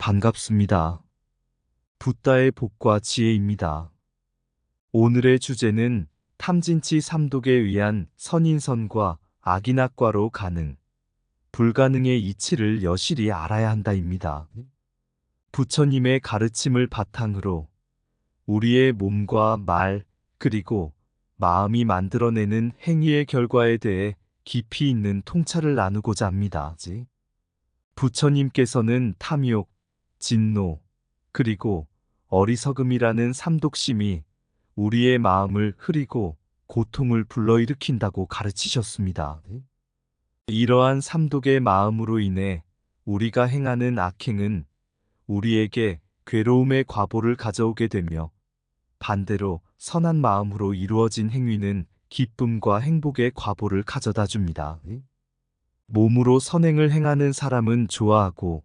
반갑습니다. 붓다의 복과 지혜입니다. 오늘의 주제는 탐진치 삼독에 의한 선인선과 악인악과로 가능, 불가능의 이치를 여실히 알아야 한다입니다. 부처님의 가르침을 바탕으로 우리의 몸과 말, 그리고 마음이 만들어내는 행위의 결과에 대해 깊이 있는 통찰을 나누고자 합니다. 부처님께서는 탐욕, 진노, 그리고 어리석음이라는 삼독심이 우리의 마음을 흐리고 고통을 불러일으킨다고 가르치셨습니다. 이러한 삼독의 마음으로 인해 우리가 행하는 악행은 우리에게 괴로움의 과보를 가져오게 되며, 반대로 선한 마음으로 이루어진 행위는 기쁨과 행복의 과보를 가져다 줍니다. 몸으로 선행을 행하는 사람은 좋아하고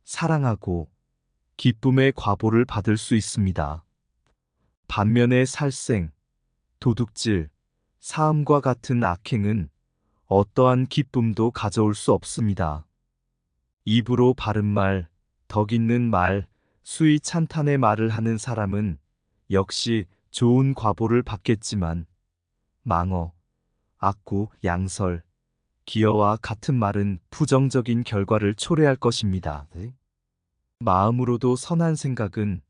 사랑하고 기쁨의 과보를 받을 수 있습니다. 반면에 살생, 도둑질, 사음과 같은 악행은 어떠한 기쁨도 가져올 수 없습니다. 입으로 바른 말, 덕 있는 말, 수위 찬탄의 말을 하는 사람은 역시 좋은 과보를 받겠지만, 망어, 악구, 양설, 기어와 같은 말은 부정적인 결과를 초래할 것입니다. 마음으로도 선한 생각은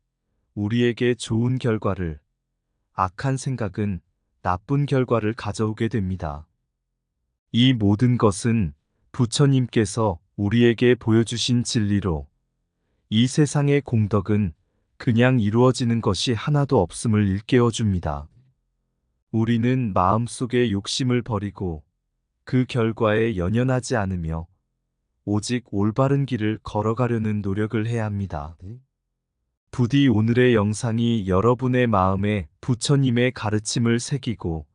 우리에게 좋은 결과를, 악한 생각은 나쁜 결과를 가져오게 됩니다. 이 모든 것은 부처님께서 우리에게 보여주신 진리로, 이 세상의 공덕은 그냥 이루어지는 것이 하나도 없음을 일깨워 줍니다. 우리는 마음속의 욕심을 버리고 그 결과에 연연하지 않으며 오직 올바른 길을 걸어가려는 노력을 해야 합니다. 부디 오늘의 영상이 여러분의 마음에 부처님의 가르침을 새기고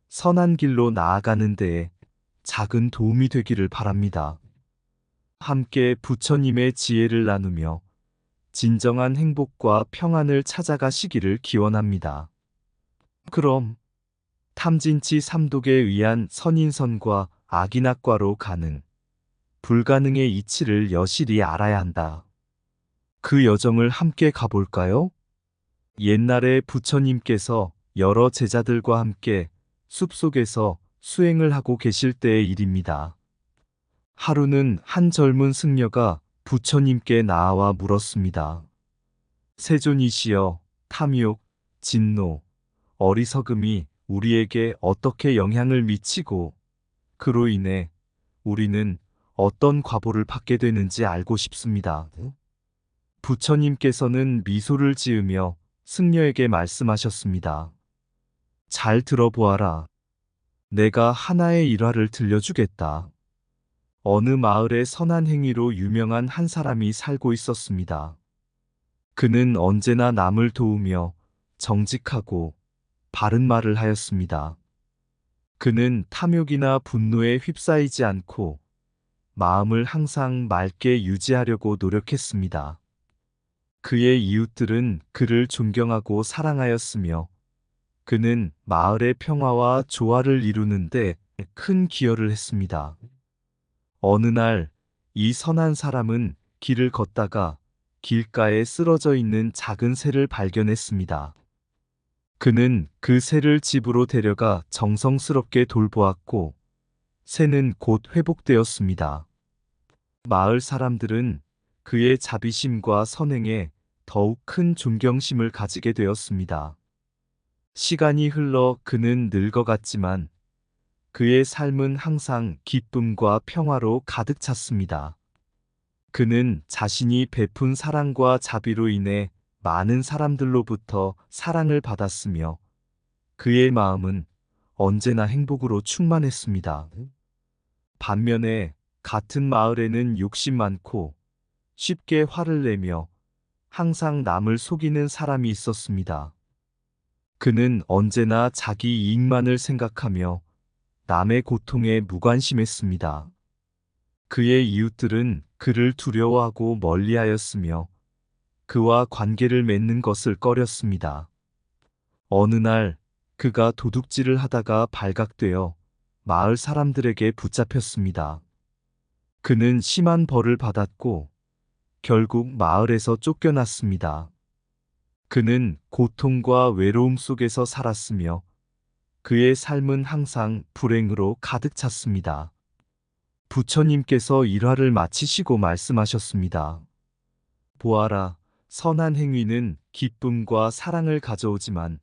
선한 길로 나아가는 데에 작은 도움이 되기를 바랍니다. 함께 부처님의 지혜를 나누며 진정한 행복과 평안을 찾아가시기를 기원합니다. 그럼 탐진치 삼독에 의한 선인선과 악인악과로 가능, 불가능의 이치를 여실히 알아야 한다. 그 여정을 함께 가볼까요? 옛날에 부처님께서 여러 제자들과 함께 숲속에서 수행을 하고 계실 때의 일입니다. 하루는 한 젊은 승려가 부처님께 나와 물었습니다. 세존이시여, 탐욕, 진노, 어리석음이 우리에게 어떻게 영향을 미치고 그로 인해 우리는 어떤 과보를 받게 되는지 알고 싶습니다. 부처님께서는 미소를 지으며 승려에게 말씀하셨습니다. 잘 들어보아라. 내가 하나의 일화를 들려주겠다. 어느 마을에 선한 행위로 유명한 한 사람이 살고 있었습니다. 그는 언제나 남을 도우며 정직하고 바른 말을 하였습니다. 그는 탐욕이나 분노에 휩싸이지 않고 마음을 항상 맑게 유지하려고 노력했습니다. 그의 이웃들은 그를 존경하고 사랑하였으며, 그는 마을의 평화와 조화를 이루는데 큰 기여를 했습니다. 어느 날, 이 선한 사람은 길을 걷다가 길가에 쓰러져 있는 작은 새를 발견했습니다. 그는 그 새를 집으로 데려가 정성스럽게 돌보았고, 새는 곧 회복되었습니다. 마을 사람들은 그의 자비심과 선행에 더욱 큰 존경심을 가지게 되었습니다. 시간이 흘러 그는 늙어갔지만 그의 삶은 항상 기쁨과 평화로 가득 찼습니다. 그는 자신이 베푼 사랑과 자비로 인해 많은 사람들로부터 사랑을 받았으며, 그의 마음은 언제나 행복으로 충만했습니다. 반면에 같은 마을에는 욕심 많고 쉽게 화를 내며 항상 남을 속이는 사람이 있었습니다. 그는 언제나 자기 이익만을 생각하며 남의 고통에 무관심했습니다. 그의 이웃들은 그를 두려워하고 멀리하였으며 그와 관계를 맺는 것을 꺼렸습니다. 어느 날 그가 도둑질을 하다가 발각되어 마을 사람들에게 붙잡혔습니다. 그는 심한 벌을 받았고 결국 마을에서 쫓겨났습니다. 그는 고통과 외로움 속에서 살았으며 그의 삶은 항상 불행으로 가득 찼습니다. 부처님께서 일화를 마치시고 말씀하셨습니다. 보아라, 선한 행위는 기쁨과 사랑을 가져오지만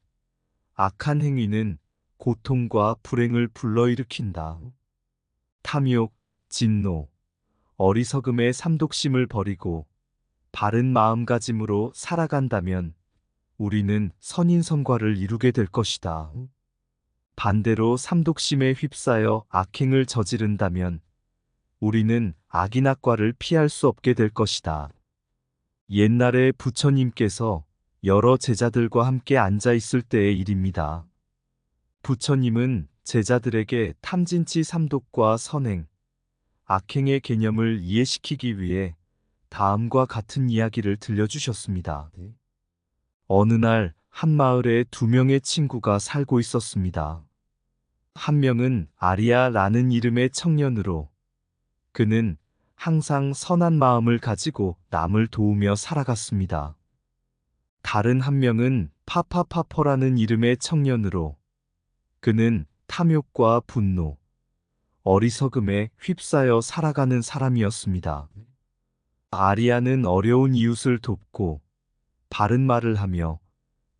악한 행위는 고통과 불행을 불러일으킨다. 탐욕, 진노, 어리석음의 삼독심을 버리고 바른 마음가짐으로 살아간다면 우리는 선인선과를 이루게 될 것이다. 반대로 삼독심에 휩싸여 악행을 저지른다면 우리는 악인악과를 피할 수 없게 될 것이다. 옛날에 부처님께서 여러 제자들과 함께 앉아 있을 때의 일입니다. 부처님은 제자들에게 탐진치 삼독과 선행, 악행의 개념을 이해시키기 위해 다음과 같은 이야기를 들려주셨습니다. 어느 날 한 마을에 두 명의 친구가 살고 있었습니다. 한 명은 아리아라는 이름의 청년으로 그는 항상 선한 마음을 가지고 남을 도우며 살아갔습니다. 다른 한 명은 파파파퍼라는 이름의 청년으로 그는 탐욕과 분노, 어리석음에 휩싸여 살아가는 사람이었습니다. 아리아는 어려운 이웃을 돕고 바른 말을 하며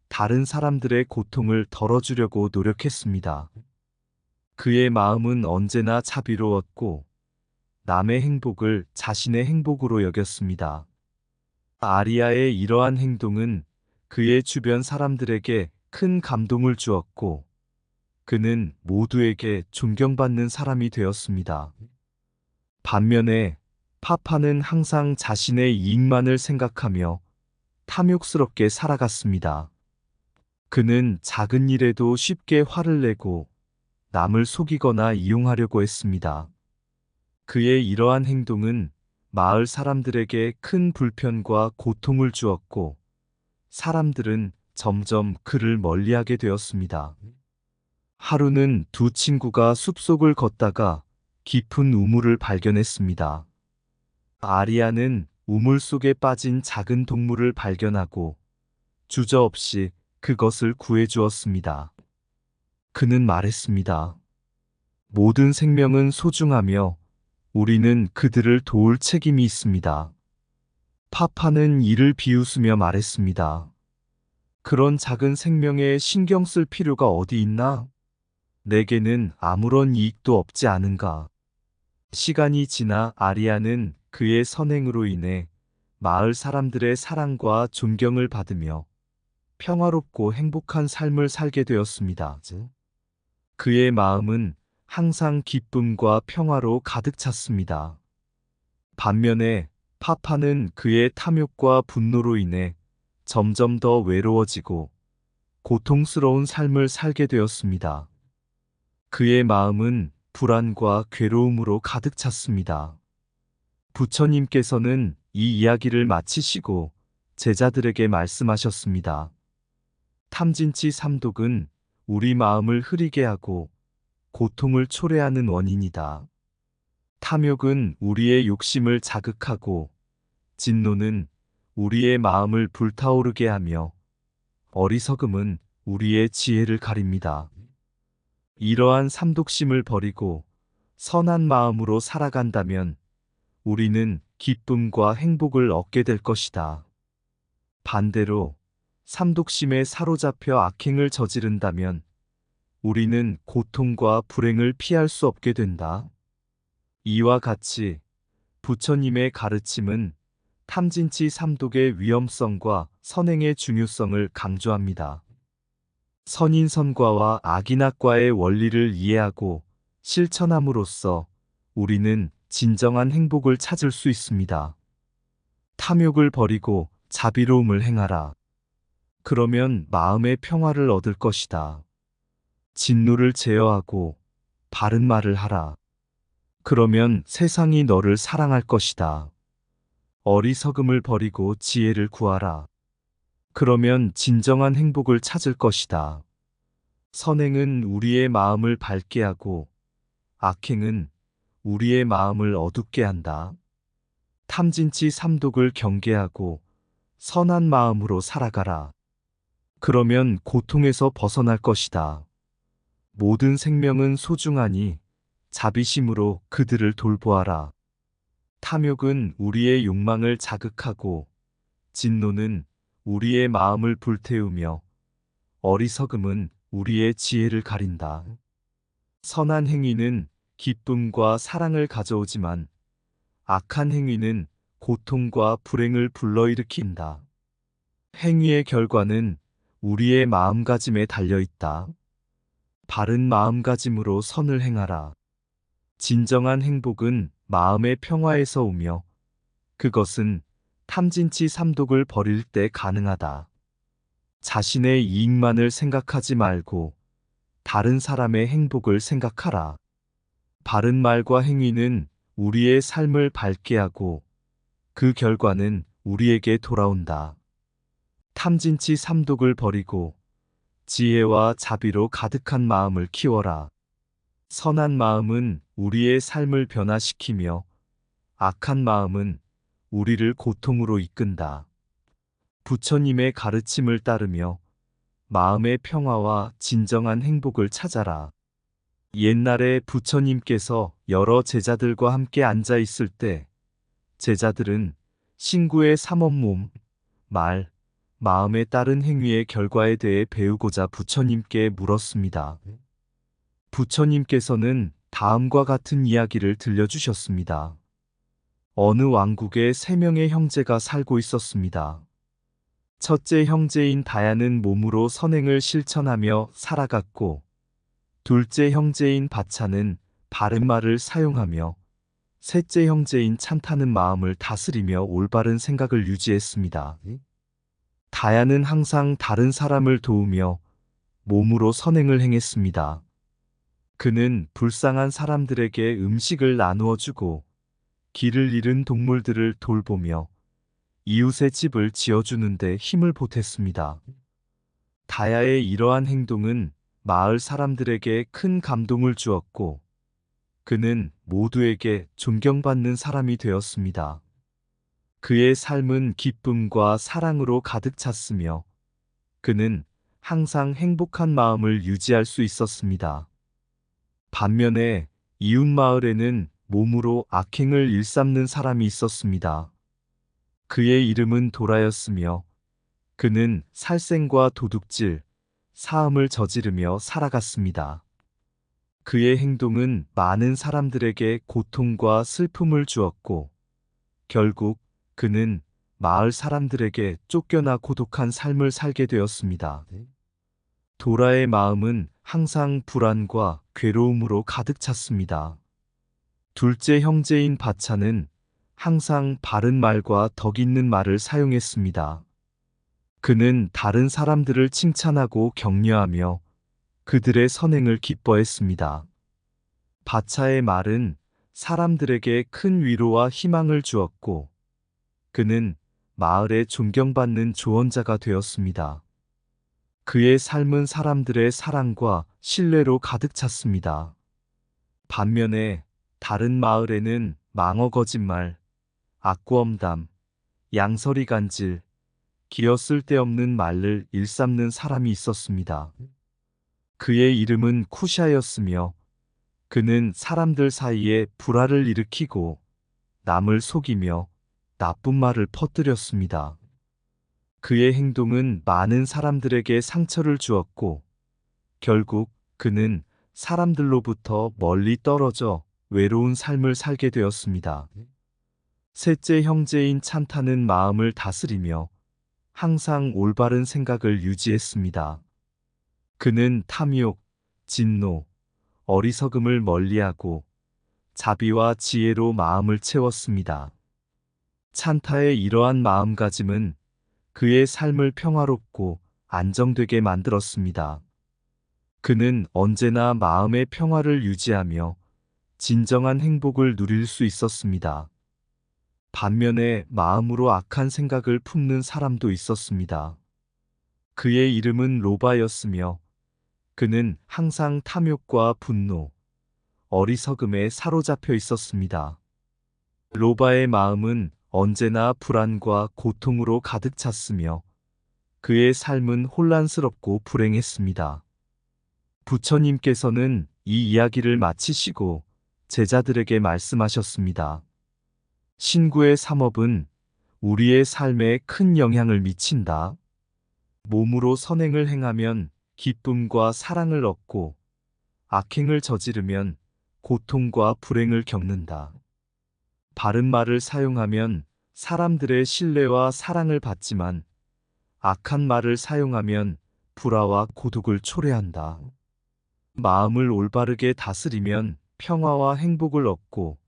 다른 사람들의 고통을 덜어주려고 노력했습니다. 그의 마음은 언제나 자비로웠고 남의 행복을 자신의 행복으로 여겼습니다. 아리아의 이러한 행동은 그의 주변 사람들에게 큰 감동을 주었고 그는 모두에게 존경받는 사람이 되었습니다. 반면에 파파는 항상 자신의 이익만을 생각하며 탐욕스럽게 살아갔습니다. 그는 작은 일에도 쉽게 화를 내고 남을 속이거나 이용하려고 했습니다. 그의 이러한 행동은 마을 사람들에게 큰 불편과 고통을 주었고 사람들은 점점 그를 멀리하게 되었습니다. 하루는 두 친구가 숲속을 걷다가 깊은 우물을 발견했습니다. 아리아는 우물 속에 빠진 작은 동물을 발견하고 주저없이 그것을 구해주었습니다. 그는 말했습니다. 모든 생명은 소중하며 우리는 그들을 도울 책임이 있습니다. 파파는 이를 비웃으며 말했습니다. 그런 작은 생명에 신경 쓸 필요가 어디 있나? 내게는 아무런 이익도 없지 않은가? 시간이 지나 아리아는 그의 선행으로 인해 마을 사람들의 사랑과 존경을 받으며 평화롭고 행복한 삶을 살게 되었습니다. 그의 마음은 항상 기쁨과 평화로 가득 찼습니다. 반면에 파파는 그의 탐욕과 분노로 인해 점점 더 외로워지고 고통스러운 삶을 살게 되었습니다. 그의 마음은 불안과 괴로움으로 가득 찼습니다. 부처님께서는 이 이야기를 마치시고 제자들에게 말씀하셨습니다. 탐진치 삼독은 우리 마음을 흐리게 하고 고통을 초래하는 원인이다. 탐욕은 우리의 욕심을 자극하고 진노는 우리의 마음을 불타오르게 하며 어리석음은 우리의 지혜를 가립니다. 이러한 삼독심을 버리고 선한 마음으로 살아간다면 우리는 기쁨과 행복을 얻게 될 것이다. 반대로 삼독심에 사로잡혀 악행을 저지른다면 우리는 고통과 불행을 피할 수 없게 된다. 이와 같이 부처님의 가르침은 탐진치 삼독의 위험성과 선행의 중요성을 강조합니다. 선인선과와 악인악과의 원리를 이해하고 실천함으로써 우리는 진정한 행복을 찾을 수 있습니다. 탐욕을 버리고 자비로움을 행하라. 그러면 마음의 평화를 얻을 것이다. 진노를 제어하고 바른 말을 하라. 그러면 세상이 너를 사랑할 것이다. 어리석음을 버리고 지혜를 구하라. 그러면 진정한 행복을 찾을 것이다. 선행은 우리의 마음을 밝게 하고 악행은 우리의 마음을 어둡게 한다. 탐진치 삼독을 경계하고 선한 마음으로 살아가라. 그러면 고통에서 벗어날 것이다. 모든 생명은 소중하니 자비심으로 그들을 돌보아라. 탐욕은 우리의 욕망을 자극하고 진노는 우리의 마음을 불태우며 어리석음은 우리의 지혜를 가린다. 선한 행위는 기쁨과 사랑을 가져오지만 악한 행위는 고통과 불행을 불러일으킨다. 행위의 결과는 우리의 마음가짐에 달려 있다. 바른 마음가짐으로 선을 행하라. 진정한 행복은 마음의 평화에서 오며 그것은 탐진치 삼독을 버릴 때 가능하다. 자신의 이익만을 생각하지 말고 다른 사람의 행복을 생각하라. 바른 말과 행위는 우리의 삶을 밝게 하고 그 결과는 우리에게 돌아온다. 탐진치 삼독을 버리고 지혜와 자비로 가득한 마음을 키워라. 선한 마음은 우리의 삶을 변화시키며 악한 마음은 우리를 고통으로 이끈다. 부처님의 가르침을 따르며 마음의 평화와 진정한 행복을 찾아라. 옛날에 부처님께서 여러 제자들과 함께 앉아 있을 때 제자들은 신구의 삼업몸, 말, 마음에 따른 행위의 결과에 대해 배우고자 부처님께 물었습니다. 부처님께서는 다음과 같은 이야기를 들려주셨습니다. 어느 왕국에 3명의 형제가 살고 있었습니다. 첫째 형제인 다야는 몸으로 선행을 실천하며 살아갔고, 둘째 형제인 바차는 바른 말을 사용하며, 셋째 형제인 찬타는 마음을 다스리며 올바른 생각을 유지했습니다. 다야는 항상 다른 사람을 도우며 몸으로 선행을 행했습니다. 그는 불쌍한 사람들에게 음식을 나누어 주고 길을 잃은 동물들을 돌보며 이웃의 집을 지어주는데 힘을 보탰습니다. 다야의 이러한 행동은 마을 사람들에게 큰 감동을 주었고 그는 모두에게 존경받는 사람이 되었습니다. 그의 삶은 기쁨과 사랑으로 가득 찼으며 그는 항상 행복한 마음을 유지할 수 있었습니다. 반면에 이웃 마을에는 몸으로 악행을 일삼는 사람이 있었습니다. 그의 이름은 도라였으며 그는 살생과 도둑질, 사음을 저지르며 살아갔습니다. 그의 행동은 많은 사람들에게 고통과 슬픔을 주었고 결국 그는 마을 사람들에게 쫓겨나 고독한 삶을 살게 되었습니다. 도라의 마음은 항상 불안과 괴로움으로 가득 찼습니다. 둘째 형제인 바차는 항상 바른 말과 덕 있는 말을 사용했습니다. 그는 다른 사람들을 칭찬하고 격려하며 그들의 선행을 기뻐했습니다. 바차의 말은 사람들에게 큰 위로와 희망을 주었고 그는 마을에 존경받는 조언자가 되었습니다. 그의 삶은 사람들의 사랑과 신뢰로 가득 찼습니다. 반면에 다른 마을에는 망어 거짓말, 악구엄담, 양서리 간질, 기어 쓸데없는 말을 일삼는 사람이 있었습니다. 그의 이름은 쿠샤였으며 그는 사람들 사이에 불화를 일으키고 남을 속이며 나쁜 말을 퍼뜨렸습니다. 그의 행동은 많은 사람들에게 상처를 주었고 결국 그는 사람들로부터 멀리 떨어져 외로운 삶을 살게 되었습니다. 셋째 형제인 찬타는 마음을 다스리며 항상 올바른 생각을 유지했습니다. 그는 탐욕, 진노, 어리석음을 멀리하고 자비와 지혜로 마음을 채웠습니다. 찬타의 이러한 마음가짐은 그의 삶을 평화롭고 안정되게 만들었습니다. 그는 언제나 마음의 평화를 유지하며 진정한 행복을 누릴 수 있었습니다. 반면에 마음으로 악한 생각을 품는 사람도 있었습니다. 그의 이름은 로바였으며 그는 항상 탐욕과 분노, 어리석음에 사로잡혀 있었습니다. 로바의 마음은 언제나 불안과 고통으로 가득 찼으며 그의 삶은 혼란스럽고 불행했습니다. 부처님께서는 이 이야기를 마치시고 제자들에게 말씀하셨습니다. 신구의 삼업은 우리의 삶에 큰 영향을 미친다. 몸으로 선행을 행하면 기쁨과 사랑을 얻고 악행을 저지르면 고통과 불행을 겪는다. 바른 말을 사용하면 사람들의 신뢰와 사랑을 받지만 악한 말을 사용하면 불화와 고독을 초래한다. 마음을 올바르게 다스리면 평화와 행복을 얻고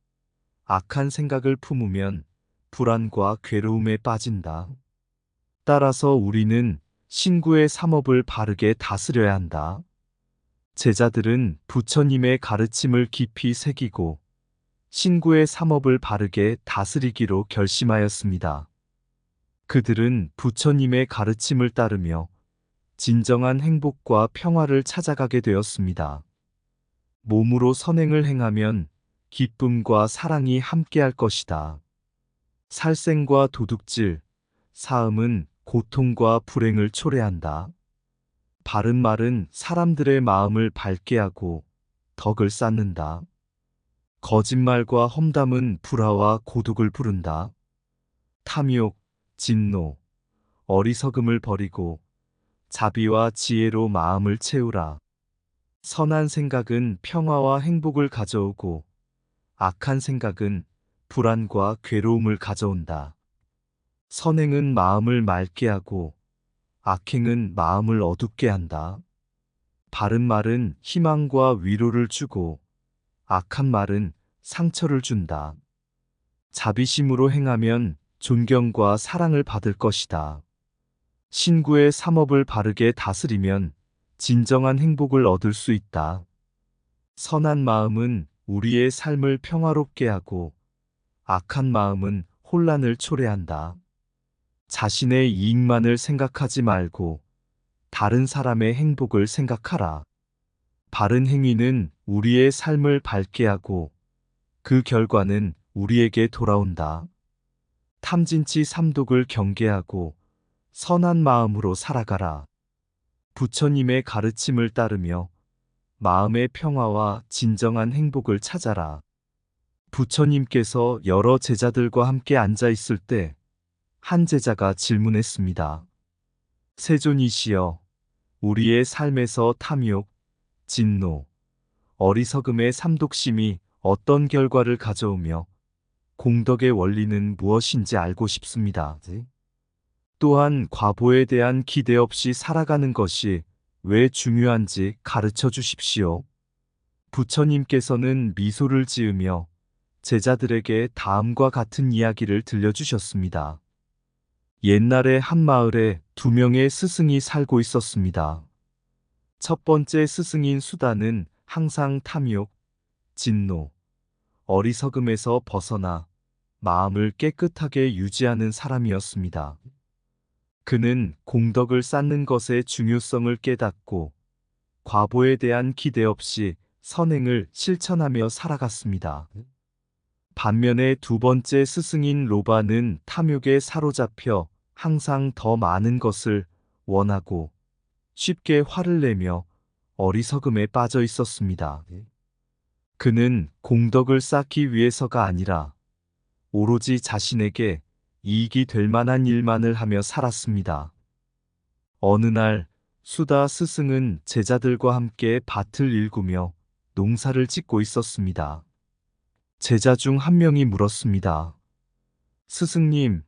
악한 생각을 품으면 불안과 괴로움에 빠진다. 따라서 우리는 신구의 삼업을 바르게 다스려야 한다. 제자들은 부처님의 가르침을 깊이 새기고 신구의 삼업을 바르게 다스리기로 결심하였습니다. 그들은 부처님의 가르침을 따르며 진정한 행복과 평화를 찾아가게 되었습니다. 몸으로 선행을 행하면 기쁨과 사랑이 함께할 것이다. 살생과 도둑질, 사음은 고통과 불행을 초래한다. 바른 말은 사람들의 마음을 밝게 하고 덕을 쌓는다. 거짓말과 험담은 불화와 고독을 부른다. 탐욕, 진노, 어리석음을 버리고 자비와 지혜로 마음을 채우라. 선한 생각은 평화와 행복을 가져오고 악한 생각은 불안과 괴로움을 가져온다. 선행은 마음을 맑게 하고 악행은 마음을 어둡게 한다. 바른 말은 희망과 위로를 주고 악한 말은 상처를 준다. 자비심으로 행하면 존경과 사랑을 받을 것이다. 신구의 삼업을 바르게 다스리면 진정한 행복을 얻을 수 있다. 선한 마음은 우리의 삶을 평화롭게 하고 악한 마음은 혼란을 초래한다. 자신의 이익만을 생각하지 말고 다른 사람의 행복을 생각하라. 바른 행위는 우리의 삶을 밝게 하고 그 결과는 우리에게 돌아온다. 탐진치 삼독을 경계하고 선한 마음으로 살아가라. 부처님의 가르침을 따르며 마음의 평화와 진정한 행복을 찾아라. 부처님께서 여러 제자들과 함께 앉아 있을 때 한 제자가 질문했습니다. 세존이시여, 우리의 삶에서 탐욕, 진노, 어리석음의 삼독심이 어떤 결과를 가져오며 공덕의 원리는 무엇인지 알고 싶습니다. 또한 과보에 대한 기대 없이 살아가는 것이 왜 중요한지 가르쳐 주십시오. 부처님께서는 미소를 지으며 제자들에게 다음과 같은 이야기를 들려주셨습니다. 옛날에 한 마을에 두 명의 스승이 살고 있었습니다. 첫 번째 스승인 수다는 항상 탐욕, 진노, 어리석음에서 벗어나 마음을 깨끗하게 유지하는 사람이었습니다. 그는 공덕을 쌓는 것의 중요성을 깨닫고 과보에 대한 기대 없이 선행을 실천하며 살아갔습니다. 반면에 두 번째 스승인 로바는 탐욕에 사로잡혀 항상 더 많은 것을 원하고 쉽게 화를 내며 어리석음에 빠져 있었습니다. 그는 공덕을 쌓기 위해서가 아니라 오로지 자신에게 이익이 될 만한 일만을 하며 살았습니다. 어느 날 수다 스승은 제자들과 함께 밭을 일구며 농사를 짓고 있었습니다. 제자 중 한 명이 물었습니다. 스승님,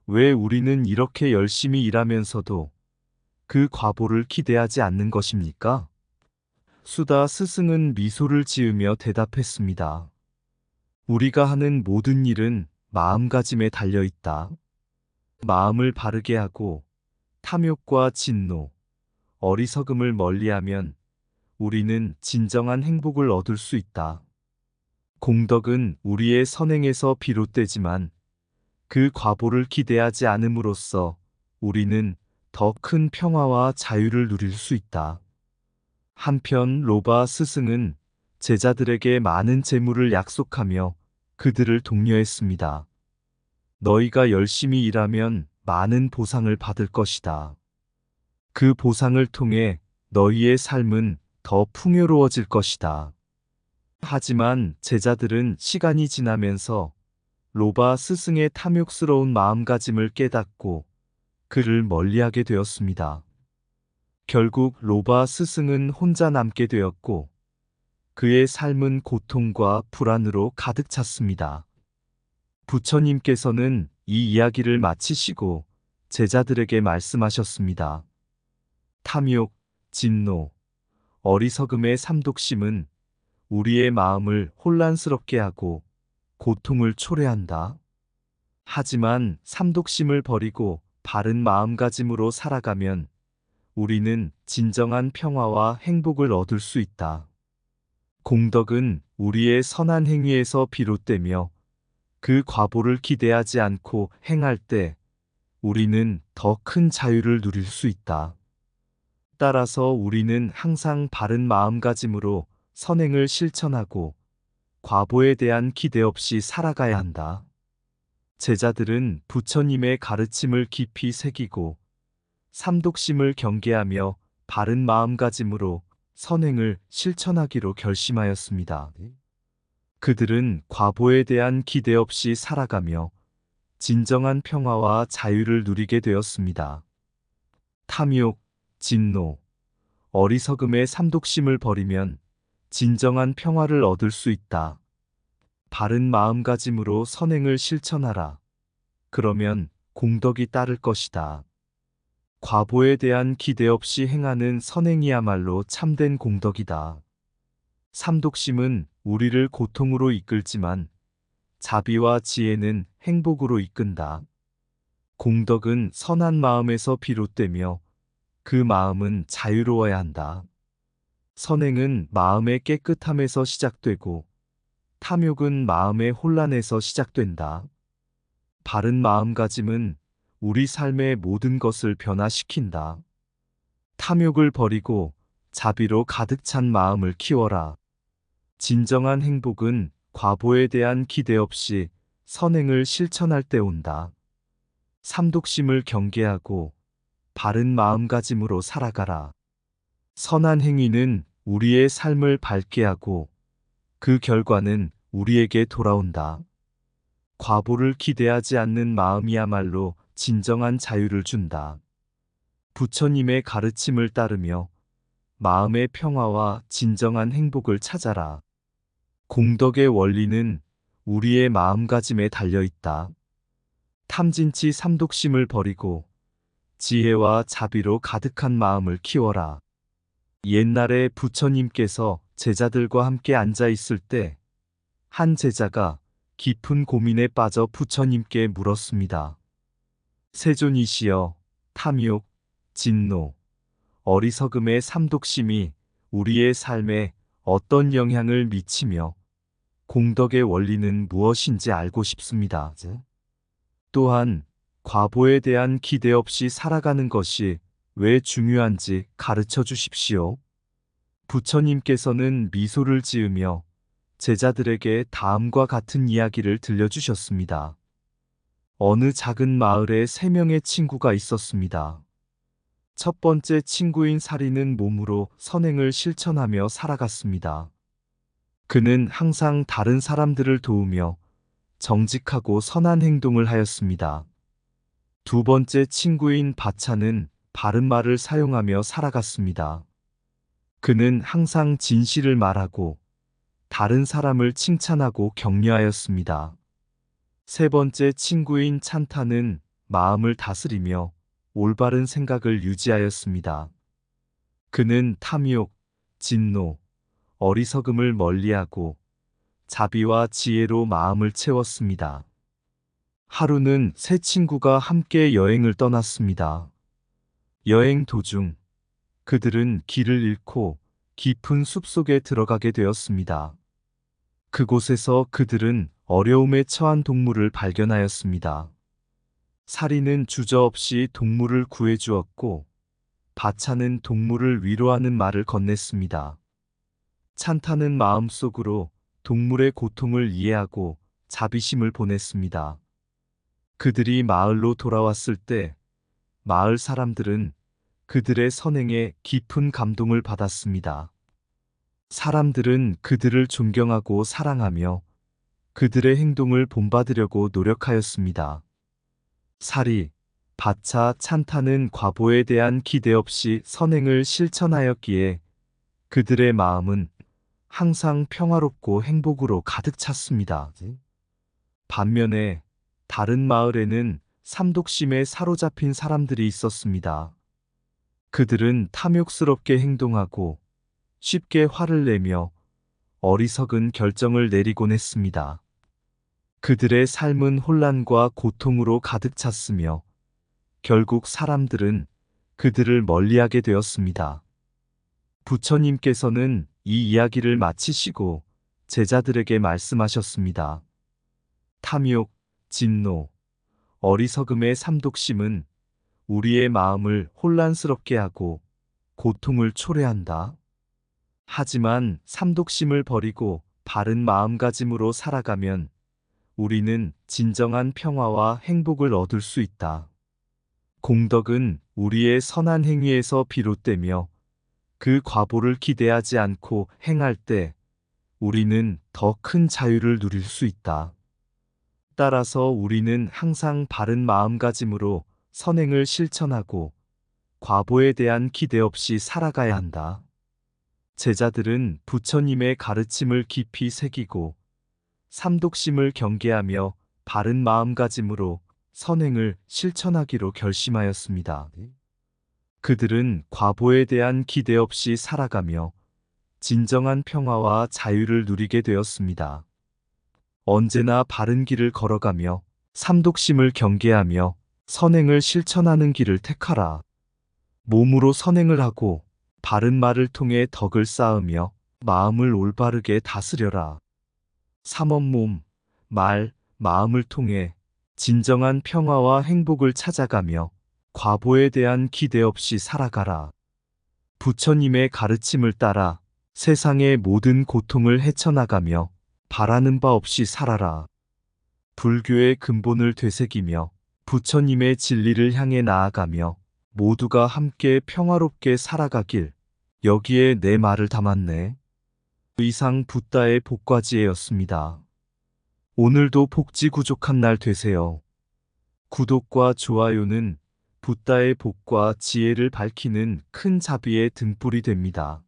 왜 우리는 이렇게 열심히 일하면서도 그 과보를 기대하지 않는 것입니까? 수다 스승은 미소를 지으며 대답했습니다. 우리가 하는 모든 일은 마음가짐에 달려 있다. 마음을 바르게 하고 탐욕과 진노, 어리석음을 멀리하면 우리는 진정한 행복을 얻을 수 있다. 공덕은 우리의 선행에서 비롯되지만 그 과보를 기대하지 않음으로써 우리는 더 큰 평화와 자유를 누릴 수 있다. 한편 로바 스승은 제자들에게 많은 재물을 약속하며 그들을 독려했습니다. 너희가 열심히 일하면 많은 보상을 받을 것이다. 그 보상을 통해 너희의 삶은 더 풍요로워질 것이다. 하지만 제자들은 시간이 지나면서 로바 스승의 탐욕스러운 마음가짐을 깨닫고 그를 멀리하게 되었습니다. 결국 로바 스승은 혼자 남게 되었고 그의 삶은 고통과 불안으로 가득 찼습니다. 부처님께서는 이 이야기를 마치시고 제자들에게 말씀하셨습니다. 탐욕, 진노, 어리석음의 삼독심은 우리의 마음을 혼란스럽게 하고 고통을 초래한다. 하지만 삼독심을 버리고 바른 마음가짐으로 살아가면 우리는 진정한 평화와 행복을 얻을 수 있다. 공덕은 우리의 선한 행위에서 비롯되며 그 과보를 기대하지 않고 행할 때 우리는 더 큰 자유를 누릴 수 있다. 따라서 우리는 항상 바른 마음가짐으로 선행을 실천하고 과보에 대한 기대 없이 살아가야 한다. 제자들은 부처님의 가르침을 깊이 새기고 삼독심을 경계하며 바른 마음가짐으로 선행을 실천하기로 결심하였습니다. 그들은 과보에 대한 기대 없이 살아가며 진정한 평화와 자유를 누리게 되었습니다. 탐욕, 진노, 어리석음의 삼독심을 버리면 진정한 평화를 얻을 수 있다. 바른 마음가짐으로 선행을 실천하라. 그러면 공덕이 따를 것이다. 과보에 대한 기대 없이 행하는 선행이야말로 참된 공덕이다. 삼독심은 우리를 고통으로 이끌지만 자비와 지혜는 행복으로 이끈다. 공덕은 선한 마음에서 비롯되며 그 마음은 자유로워야 한다. 선행은 마음의 깨끗함에서 시작되고 탐욕은 마음의 혼란에서 시작된다. 바른 마음가짐은 우리 삶의 모든 것을 변화시킨다. 탐욕을 버리고 자비로 가득 찬 마음을 키워라. 진정한 행복은 과보에 대한 기대 없이 선행을 실천할 때 온다. 삼독심을 경계하고 바른 마음가짐으로 살아가라. 선한 행위는 우리의 삶을 밝게 하고 그 결과는 우리에게 돌아온다. 과보를 기대하지 않는 마음이야말로 진정한 자유를 준다. 부처님의 가르침을 따르며 마음의 평화와 진정한 행복을 찾아라. 공덕의 원리는 우리의 마음가짐에 달려 있다. 탐진치 삼독심을 버리고 지혜와 자비로 가득한 마음을 키워라. 옛날에 부처님께서 제자들과 함께 앉아 있을 때 한 제자가 깊은 고민에 빠져 부처님께 물었습니다. 세존이시여, 탐욕, 진노, 어리석음의 삼독심이 우리의 삶에 어떤 영향을 미치며 공덕의 원리는 무엇인지 알고 싶습니다. 또한 과보에 대한 기대 없이 살아가는 것이 왜 중요한지 가르쳐 주십시오. 부처님께서는 미소를 지으며 제자들에게 다음과 같은 이야기를 들려주셨습니다. 어느 작은 마을에 3명의 친구가 있었습니다. 첫 번째 친구인 사리는 몸으로 선행을 실천하며 살아갔습니다. 그는 항상 다른 사람들을 도우며 정직하고 선한 행동을 하였습니다. 두 번째 친구인 바차는 바른 말을 사용하며 살아갔습니다. 그는 항상 진실을 말하고 다른 사람을 칭찬하고 격려하였습니다. 세 번째 친구인 찬타는 마음을 다스리며 올바른 생각을 유지하였습니다. 그는 탐욕, 진노, 어리석음을 멀리하고 자비와 지혜로 마음을 채웠습니다. 하루는 세 친구가 함께 여행을 떠났습니다. 여행 도중 그들은 길을 잃고 깊은 숲속에 들어가게 되었습니다. 그곳에서 그들은 어려움에 처한 동물을 발견하였습니다. 사리는 주저없이 동물을 구해주었고 바차는 동물을 위로하는 말을 건넸습니다. 찬타는 마음속으로 동물의 고통을 이해하고 자비심을 보냈습니다. 그들이 마을로 돌아왔을 때 마을 사람들은 그들의 선행에 깊은 감동을 받았습니다. 사람들은 그들을 존경하고 사랑하며 그들의 행동을 본받으려고 노력하였습니다. 사리, 바차, 찬타는 과보에 대한 기대 없이 선행을 실천하였기에 그들의 마음은 항상 평화롭고 행복으로 가득 찼습니다. 반면에 다른 마을에는 삼독심에 사로잡힌 사람들이 있었습니다. 그들은 탐욕스럽게 행동하고 쉽게 화를 내며 어리석은 결정을 내리곤 했습니다. 그들의 삶은 혼란과 고통으로 가득 찼으며 결국 사람들은 그들을 멀리하게 되었습니다. 부처님께서는 이 이야기를 마치시고 제자들에게 말씀하셨습니다. 탐욕, 진노, 어리석음의 삼독심은 우리의 마음을 혼란스럽게 하고 고통을 초래한다. 하지만 삼독심을 버리고 바른 마음가짐으로 살아가면 우리는 진정한 평화와 행복을 얻을 수 있다. 공덕은 우리의 선한 행위에서 비롯되며 그 과보를 기대하지 않고 행할 때 우리는 더 큰 자유를 누릴 수 있다. 따라서 우리는 항상 바른 마음가짐으로 선행을 실천하고 과보에 대한 기대 없이 살아가야 한다. 제자들은 부처님의 가르침을 깊이 새기고 삼독심을 경계하며 바른 마음가짐으로 선행을 실천하기로 결심하였습니다. 그들은 과보에 대한 기대 없이 살아가며 진정한 평화와 자유를 누리게 되었습니다. 언제나 바른 길을 걸어가며 삼독심을 경계하며 선행을 실천하는 길을 택하라. 몸으로 선행을 하고 바른 말을 통해 덕을 쌓으며 마음을 올바르게 다스려라. 삼원몸, 말, 마음을 통해 진정한 평화와 행복을 찾아가며 과보에 대한 기대 없이 살아가라. 부처님의 가르침을 따라 세상의 모든 고통을 헤쳐나가며 바라는 바 없이 살아라. 불교의 근본을 되새기며 부처님의 진리를 향해 나아가며 모두가 함께 평화롭게 살아가길, 여기에 내 말을 담았네. 이상 붓다의 복과지혜였습니다. 오늘도 복지 구족한 날 되세요. 구독과 좋아요는 붓다의 복과 지혜를 밝히는 큰 자비의 등불이 됩니다.